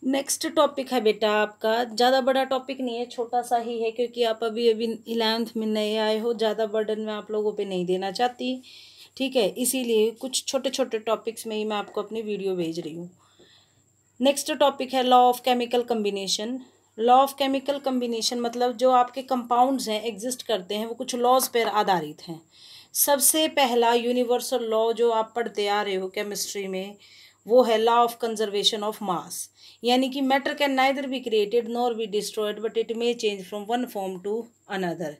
Next topic है बेटा आपका, ज़्यादा बड़ा टॉपिक नहीं है, छोटा सा ही है, क्योंकि आप अभी अभी 11th में नए आए हो, ज़्यादा बर्डन मैं आप लोगों पे नहीं देना चाहती। ठीक है, इसीलिए कुछ छोटे छोटे टॉपिक्स में ही मैं आपको अपनी वीडियो भेज रही हूँ। नेक्स्ट टॉपिक है law of chemical combination. Law of chemical combination मतलब जो आपके कंपाउंड्स हैं, एग्जिस्ट करते हैं, वो कुछ लॉज पर आधारित हैं। सबसे पहला यूनिवर्सल लॉ जो आप पढ़ते आ रहे हो केमिस्ट्री में, वो है law of conservation of mass. यानी कि matter can neither be created nor be destroyed but it may change from one form to another.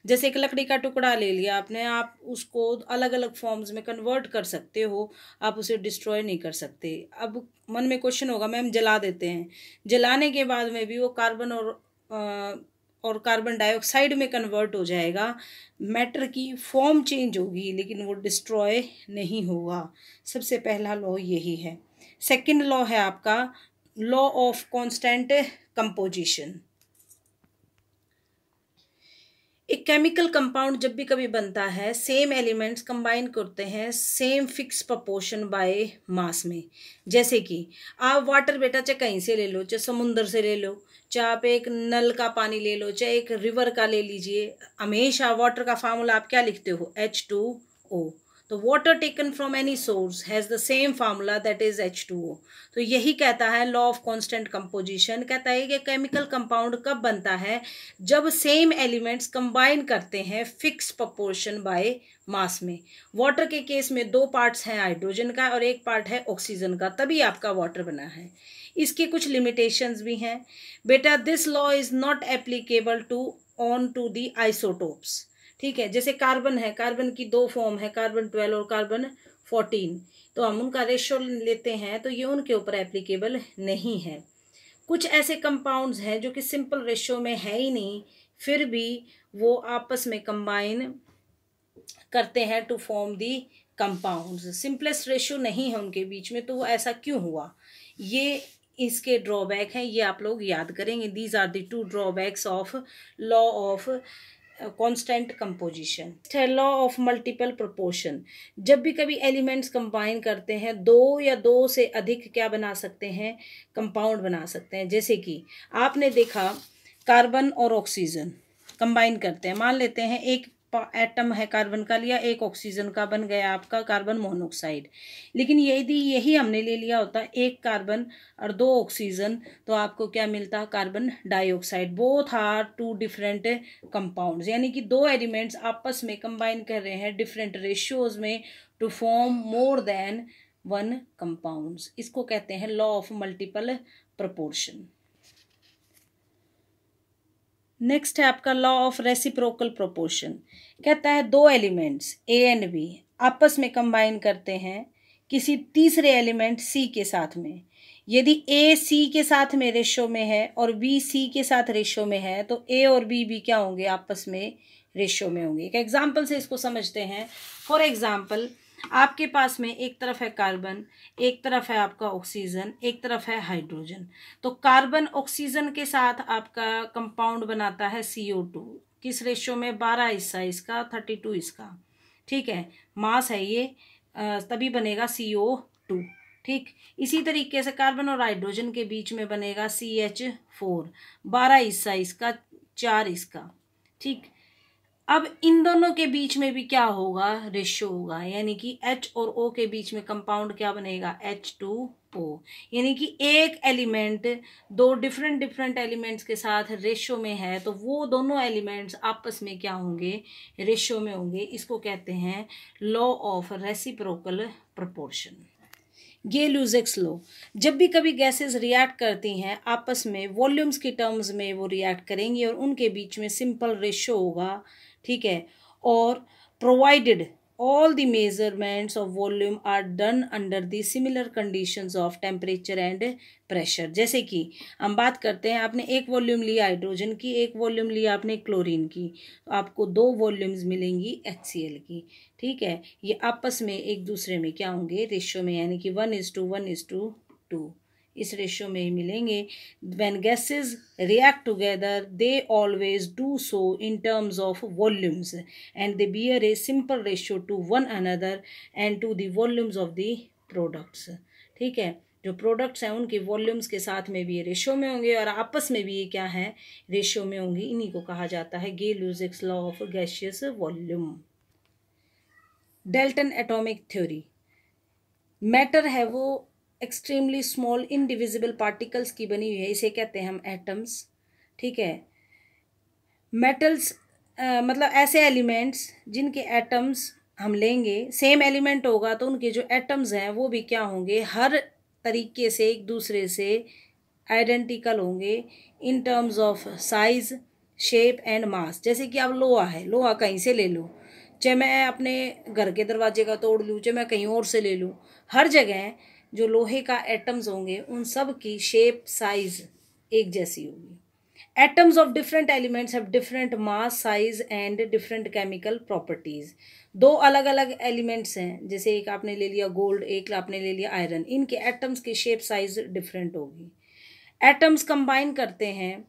जैसे एक लकड़ी का टुकड़ा ले लिया आपने, आप उसको अलग अलग फॉर्म्स में कन्वर्ट कर सकते हो, आप उसे डिस्ट्रॉय नहीं कर सकते। अब मन में क्वेश्चन होगा, मैम जला देते हैं, जलाने के बाद में भी वो कार्बन और कार्बन डाइऑक्साइड में कन्वर्ट हो जाएगा, मैटर की फॉर्म चेंज होगी लेकिन वो डिस्ट्रॉय नहीं होगा। सबसे पहला लॉ यही है। सेकंड लॉ है आपका लॉ ऑफ कांस्टेंट कंपोजिशन। एक केमिकल कंपाउंड जब भी कभी बनता है, सेम एलिमेंट्स कंबाइन करते हैं same fix proportion by mass में। जैसे कि आप वाटर बेटा चाहे कहीं से ले लो, चाहे समुंदर से ले लो, चाहे आप एक नल का पानी ले लो, चाहे एक रिवर का ले लीजिए, हमेशा वाटर का फार्मूला आप क्या लिखते हो, H2O। तो water taken from any source has the same formula that is H2O। तो यही कहता है लॉ ऑफ कांस्टेंट कंपोजिशन। कहता है कि केमिकल कंपाउंड कब बनता है, जब सेम एलिमेंट्स कंबाइन करते हैं फिक्स प्रोपोर्शन बाय मास में। वाटर के केस में दो पार्ट्स हैं हाइड्रोजन का और एक पार्ट है ऑक्सीजन का, तभी आपका वाटर बना है। इसके कुछ लिमिटेशंस भी हैं बेटा। This law is not applicable to the isotopes. ठीक है, जैसे कार्बन है, कार्बन की दो फॉर्म है, कार्बन 12 और कार्बन 14, तो हम उनका रेशियो लेते हैं तो ये उनके ऊपर एप्लीकेबल नहीं है। कुछ ऐसे कंपाउंड्स हैं जो कि सिंपल रेशियो में है ही नहीं, फिर भी वो आपस में कंबाइन करते हैं to form the compounds. Simplest ratio नहीं है उनके बीच में, तो वो ऐसा क्यों हुआ, ये इसके ड्रॉबैक हैं, ये आप लोग याद करेंगे। These are the two drawbacks of law of constant composition. है लॉ ऑफ मल्टीपल प्रोपोर्शन। जब भी कभी एलिमेंट्स कंबाइन करते हैं, दो या दो से अधिक क्या बना सकते हैं, कंपाउंड बना सकते हैं। जैसे कि आपने देखा कार्बन और ऑक्सीजन कंबाइन करते हैं, मान लेते हैं एक एटम है कार्बन का लिया, एक ऑक्सीजन का, बन गया आपका कार्बन मोनोऑक्साइड। लेकिन यदि हमने ले लिया होता एक कार्बन और दो ऑक्सीजन, तो आपको क्या मिलता, carbon dioxide. Both are two different compounds, यानी कि दो एलिमेंट्स आपस में कंबाइन कर रहे हैं डिफरेंट रेशियोज में to form more than one compounds. इसको कहते हैं law of multiple proportion. Next है आपका लॉ ऑफ रेसिप्रोकल प्रोपोर्शन। कहता है दो एलिमेंट्स ए एंड बी आपस में कंबाइन करते हैं किसी तीसरे एलिमेंट सी के साथ में। यदि ए सी के साथ में रेशो में है और बी सी के साथ रेशो में है, तो ए और बी भी क्या होंगे, आपस में रेशो में होंगे। एक एग्जाम्पल से इसको समझते हैं। फॉर एग्जाम्पल, आपके पास में एक तरफ है कार्बन, एक तरफ है आपका ऑक्सीजन, एक तरफ है हाइड्रोजन। तो कार्बन ऑक्सीजन के साथ आपका कंपाउंड बनाता है CO2। किस रेशियो में, 12 हिस्सा इसका, 32 इसका। ठीक है, मास है ये, तभी बनेगा CO2। ठीक, इसी तरीके से कार्बन और हाइड्रोजन के बीच में बनेगा CH4, 12 हिस्सा इसका, 4 इसका। ठीक, अब इन दोनों के बीच में भी क्या होगा, रेशियो होगा, यानी कि H और O के बीच में कंपाउंड क्या बनेगा, H2O। यानी कि एक एलिमेंट दो डिफरेंट एलिमेंट्स के साथ रेशियो में है, तो वो दोनों एलिमेंट्स आपस में क्या होंगे, रेशियो में होंगे। इसको कहते हैं लॉ ऑफ रेसिप्रोकल प्रोपोर्शन। ये ल्यूजेक्स लॉ। जब भी कभी गैसेस रिएक्ट करती हैं आपस में, वॉल्यूम्स की टर्म्स में वो रिएक्ट करेंगी और उनके बीच में सिंपल रेशियो होगा। ठीक है, और provided all the measurements of volume are done under the similar conditions of temperature and pressure। जैसे कि हम बात करते हैं, आपने एक वॉल्यूम लिया हाइड्रोजन की, एक वॉल्यूम लिया आपने क्लोरीन की, तो आपको दो वॉल्यूम्स मिलेंगी HCl की। ठीक है, ये आपस में एक दूसरे में क्या होंगे, रेशियो में, यानी कि 1:1:2 इस रेशियो में ही मिलेंगे। When gases react together, they always do so in terms of volumes and they bear a simple ratio to one another and to the volumes of the products। ठीक है, जो प्रोडक्ट्स हैं उनके वॉल्यूम्स के साथ में भी ये रेशियो में होंगे और आपस में भी ये क्या है, रेशियो में होंगी। इन्हीं को कहा जाता है Gay Lussac's law of gaseous volume. Dalton atomic theory, matter है वो एक्सट्रीमली स्मॉल इनडिविजिबल पार्टिकल्स की बनी हुई है, इसे कहते हैं हम एटम्स। ठीक है, मेटल्स मतलब ऐसे एलिमेंट्स जिनके एटम्स हम लेंगे, सेम एलिमेंट होगा तो उनके जो एटम्स हैं वो भी क्या होंगे, हर तरीके से एक दूसरे से आइडेंटिकल होंगे in terms of size, shape and mass. जैसे कि अब लोहा है, लोहा कहीं से ले लो, चाहे मैं अपने घर के दरवाजे का तोड़ लूँ, चाहे मैं कहीं और से ले लूँ, हर जगह जो लोहे का एटम्स होंगे उन सब की शेप साइज एक जैसी होगी। Atoms of different elements have different mass, size and different chemical properties. दो अलग अलग एलिमेंट्स हैं, जैसे एक आपने ले लिया गोल्ड, एक आपने ले लिया आयरन, इनके एटम्स की शेप साइज डिफरेंट होगी। एटम्स कंबाइन करते हैं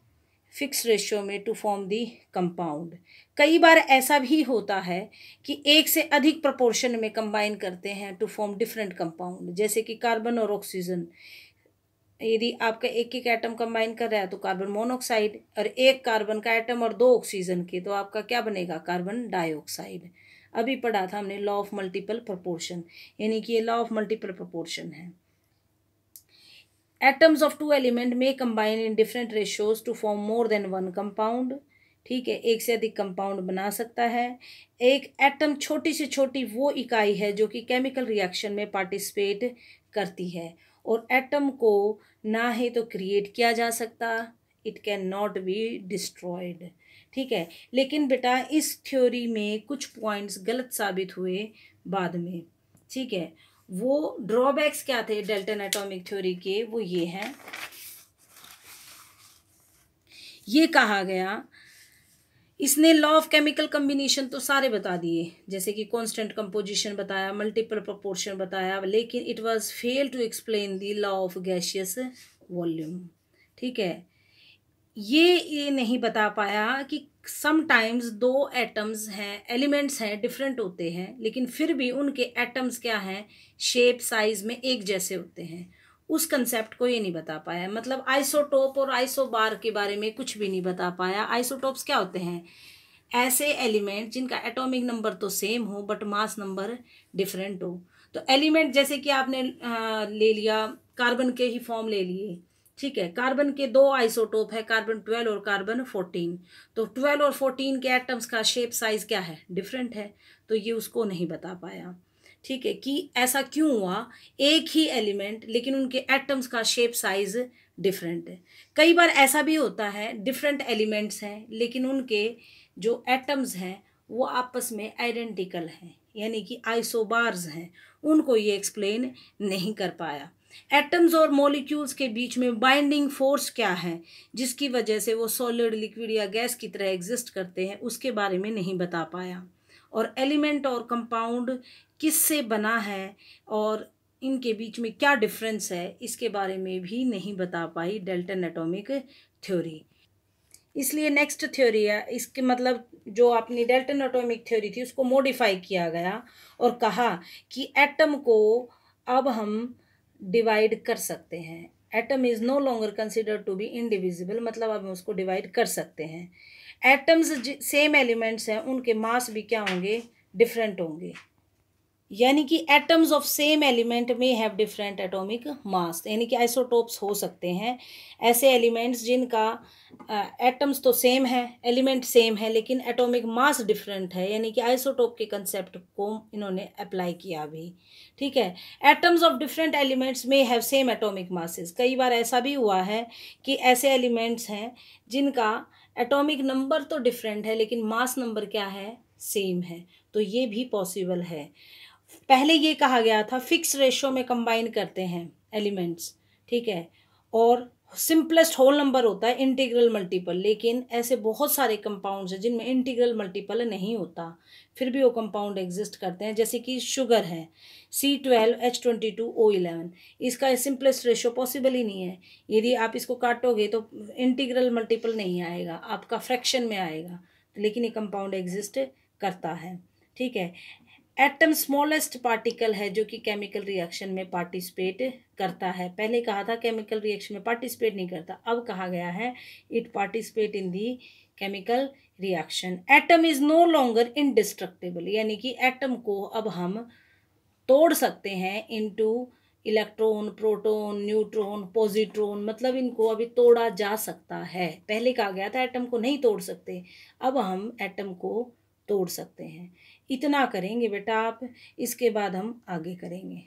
फिक्स रेशियो में टू फॉर्म दी कंपाउंड। कई बार ऐसा भी होता है कि एक से अधिक प्रोपोर्शन में कंबाइन करते हैं टू फॉर्म डिफरेंट कंपाउंड, जैसे कि कार्बन और ऑक्सीजन। यदि आपका एक एक एटम कंबाइन कर रहा है तो कार्बन मोनोऑक्साइड, और एक कार्बन का एटम और दो ऑक्सीजन के तो आपका क्या बनेगा, कार्बन डाइऑक्साइड। अभी पढ़ा था हमने लॉ ऑफ मल्टीपल प्रोपोर्शन, यानी कि ये लॉ ऑफ मल्टीपल प्रोपोर्शन है। एटम्स ऑफ टू एलिमेंट में combine in different ratios to form more than one compound. ठीक है, एक से अधिक कंपाउंड बना सकता है। एक एटम छोटी से छोटी वो इकाई है जो कि केमिकल रिएक्शन में पार्टिसिपेट करती है, और एटम को ना ही तो क्रिएट किया जा सकता, it can not be destroyed. ठीक है, लेकिन बेटा इस थ्योरी में कुछ पॉइंट्स गलत साबित हुए बाद में। ठीक है, वो ड्रॉबैक्स क्या थे डाल्टन एटॉमिक थ्योरी के, वो ये हैं। ये कहा गया, इसने लॉ ऑफ केमिकल कम्बिनेशन तो सारे बता दिए, जैसे कि कांस्टेंट कंपोजिशन बताया, मल्टीपल प्रोपोर्शन बताया, लेकिन it was fail to explain the law of gaseous volume. ठीक है, ये नहीं बता पाया कि समटाइम्स दो एटम्स हैं, एलिमेंट्स हैं, डिफरेंट होते हैं, लेकिन फिर भी उनके एटम्स क्या हैं, शेप साइज में एक जैसे होते हैं। उस कंसेप्ट को ये नहीं बता पाया। मतलब आइसोटोप और आइसोबार के बारे में कुछ भी नहीं बता पाया। आइसोटोप्स क्या होते हैं, ऐसे एलिमेंट जिनका एटॉमिक नंबर तो सेम हो बट मास नंबर डिफरेंट हो। तो एलिमेंट जैसे कि आपने ले लिया, कार्बन के ही फॉर्म ले लिए। ठीक है, कार्बन के दो आइसोटोप है, कार्बन 12 और कार्बन 14। तो 12 और 14 के एटम्स का शेप साइज क्या है, डिफरेंट है। तो ये उसको नहीं बता पाया। ठीक है, कि ऐसा क्यों हुआ, एक ही एलिमेंट लेकिन उनके एटम्स का शेप साइज डिफरेंट है। कई बार ऐसा भी होता है, डिफरेंट एलिमेंट्स हैं लेकिन उनके जो एटम्स हैं वो आपस में आइडेंटिकल हैं, यानी कि आइसोबार्स हैं। उनको ये एक्सप्लेन नहीं कर पाया। एटम्स और मॉलिक्यूल्स के बीच में बाइंडिंग फोर्स क्या है, जिसकी वजह से वो सॉलिड, लिक्विड या गैस की तरह एग्जिस्ट करते हैं, उसके बारे में नहीं बता पाया। और एलिमेंट और कंपाउंड किससे बना है और इनके बीच में क्या डिफरेंस है, इसके बारे में भी नहीं बता पाई डाल्टन एटॉमिक थ्योरी। इसलिए नेक्स्ट थ्योरी है, इसके मतलब जो अपनी डाल्टन एटॉमिक थ्योरी थी उसको मॉडिफाई किया गया और कहा कि एटम को अब हम डिवाइड कर सकते हैं। Atom is no longer considered to be indivisible, मतलब अब हम उसको डिवाइड कर सकते हैं। एटम्स सेम एलिमेंट्स हैं, उनके मास भी क्या होंगे, डिफरेंट होंगे। यानी कि एटम्स ऑफ सेम एलिमेंट में हैव डिफरेंट एटॉमिक मास, यानी कि आइसोटोप्स हो सकते हैं ऐसे एलिमेंट्स जिनका एटम्स तो सेम है, एलिमेंट सेम है, लेकिन एटॉमिक मास डिफरेंट है, यानी कि आइसोटोप के कंसेप्ट को इन्होंने अप्लाई किया भी। ठीक है, एटम्स ऑफ डिफरेंट एलिमेंट्स में हैव सेम एटॉमिक मासेस। कई बार ऐसा भी हुआ है कि ऐसे एलिमेंट्स हैं जिनका एटॉमिक नंबर तो डिफरेंट है लेकिन मास नंबर क्या है, सेम है। तो ये भी पॉसिबल है। पहले ये कहा गया था फिक्स रेशो में कंबाइन करते हैं एलिमेंट्स, ठीक है, और सिंपलेस्ट होल नंबर होता है इंटीग्रल मल्टीपल, लेकिन ऐसे बहुत सारे कंपाउंड्स हैं जिनमें इंटीग्रल मल्टीपल नहीं होता, फिर भी वो कंपाउंड एग्जिस्ट करते हैं। जैसे कि शुगर है C12H22O11, इसका सिंपलेस्ट रेशो पॉसिबल ही नहीं है। यदि आप इसको काटोगे तो इंटीग्रल मल्टीपल नहीं आएगा, आपका फ्रैक्शन में आएगा, लेकिन ये कंपाउंड एग्जिस्ट करता है। ठीक है, एटम स्मॉलेस्ट पार्टिकल है जो कि केमिकल रिएक्शन में पार्टिसिपेट करता है। पहले कहा था केमिकल रिएक्शन में पार्टिसिपेट नहीं करता, अब कहा गया है it participate in the chemical reaction. Atom is no longer indestructible, यानी कि एटम को अब हम तोड़ सकते हैं into electron, proton, neutron, positron, मतलब इनको अभी तोड़ा जा सकता है। पहले कहा गया था एटम को नहीं तोड़ सकते, अब हम एटम को तोड़ सकते हैं। इतना करेंगे बेटा आप, इसके बाद हम आगे करेंगे।